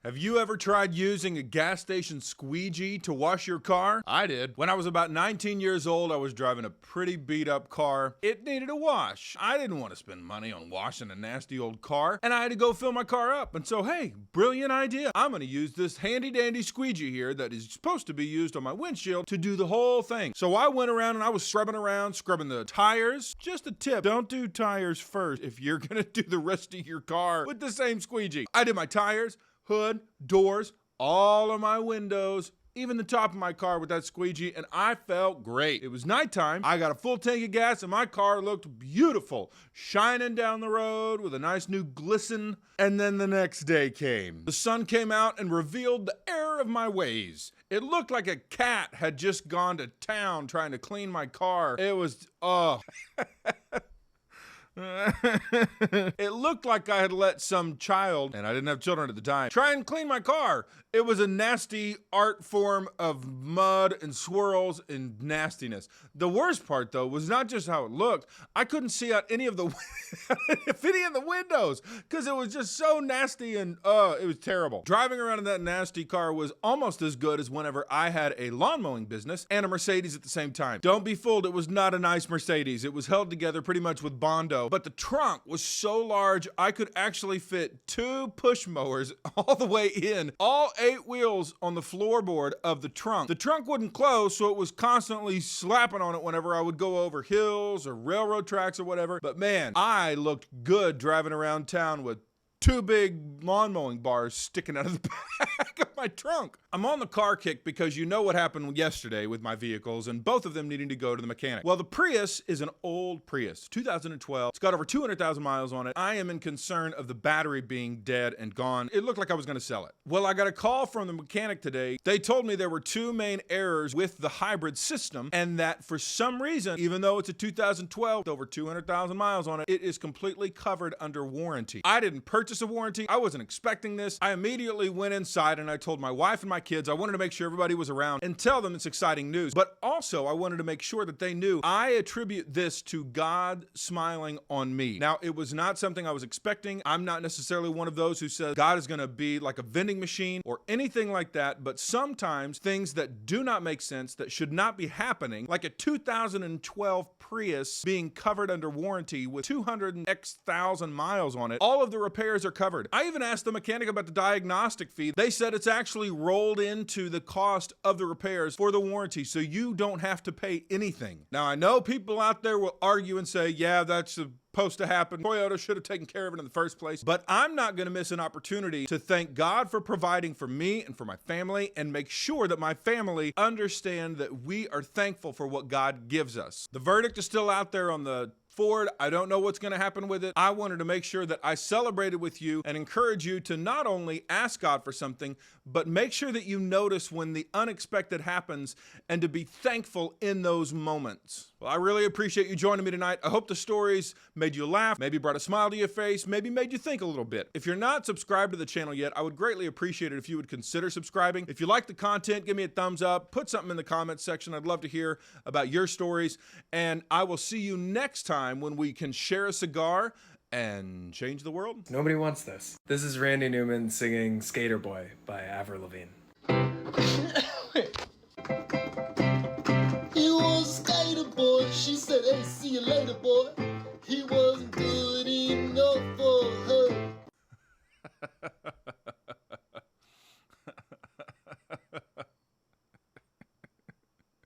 Have you ever tried using a gas station squeegee to wash your car? I did. When I was about 19 years old, I was driving a pretty beat up car. It needed a wash. I didn't want to spend money on washing a nasty old car, and I had to go fill my car up. And so, hey, brilliant idea. I'm going to use this handy dandy squeegee here that is supposed to be used on my windshield to do the whole thing. So I went around and I was scrubbing the tires. Just a tip, don't do tires first if you're going to do the rest of your car with the same squeegee. I did my tires, hood, doors, all of my windows, even the top of my car with that squeegee, and I felt great. It was nighttime. I got a full tank of gas, and my car looked beautiful, shining down the road with a nice new glisten. And then the next day came. The sun came out and revealed the error of my ways. It looked like a cat had just gone to town trying to clean my car. It was, it looked like I had let some child, and I didn't have children at the time, try and clean my car. It was a nasty art form of mud and swirls and nastiness. The worst part, though, was not just how it looked. I couldn't see out any of the windows because it was just so nasty and it was terrible. Driving around in that nasty car was almost as good as whenever I had a lawn mowing business and a Mercedes at the same time. Don't be fooled, it was not a nice Mercedes. It was held together pretty much with Bondo, but the trunk was so large I could actually fit 2 push mowers all the way in, all 8 wheels on the floorboard of the trunk. The trunk wouldn't close, so it was constantly slapping on it whenever I would go over hills or railroad tracks or whatever. But man, I looked good driving around town with 2 big lawn mowing bars sticking out of the back of my trunk. I'm on the car kick because you know what happened yesterday with my vehicles and both of them needing to go to the mechanic. Well, the Prius is an old Prius, 2012. It's got over 200,000 miles on it. I am in concern of the battery being dead and gone. It looked like I was going to sell it. Well, I got a call from the mechanic today. They told me there were 2 main errors with the hybrid system and that for some reason, even though it's a 2012, over 200,000 miles on it, it is completely covered under warranty. I didn't purchase a warranty. I wasn't expecting this. I immediately went inside and I told my wife and my kids I wanted to make sure everybody was around and tell them it's exciting news. But also I wanted to make sure that they knew I attribute this to God smiling on me. Now, it was not something I was expecting. I'm not necessarily one of those who says God is going to be like a vending machine or anything like that. But sometimes things that do not make sense, that should not be happening, like a 2012 Prius being covered under warranty with 200x thousand miles on it, all of the repairs are covered. I even asked the mechanic about the diagnostic fee. They said it's actually rolled into the cost of the repairs for the warranty, so you don't have to pay anything. Now, I know people out there will argue and say, yeah, that's supposed to happen. Toyota should have taken care of it in the first place. But I'm not going to miss an opportunity to thank God for providing for me and for my family and make sure that my family understand that we are thankful for what God gives us. The verdict is still out there on the Ford. I don't know what's going to happen with it. I wanted to make sure that I celebrated with you and encourage you to not only ask God for something, but make sure that you notice when the unexpected happens and to be thankful in those moments. Well, I really appreciate you joining me tonight. I hope the stories made you laugh, maybe brought a smile to your face, maybe made you think a little bit. If you're not subscribed to the channel yet, I would greatly appreciate it if you would consider subscribing. If you like the content, give me a thumbs up, put something in the comments section. I'd love to hear about your stories, and I will see you next time when we can share a cigar and change the world. Nobody wants this. This is Randy Newman singing Skater Boy by Avril Lavigne.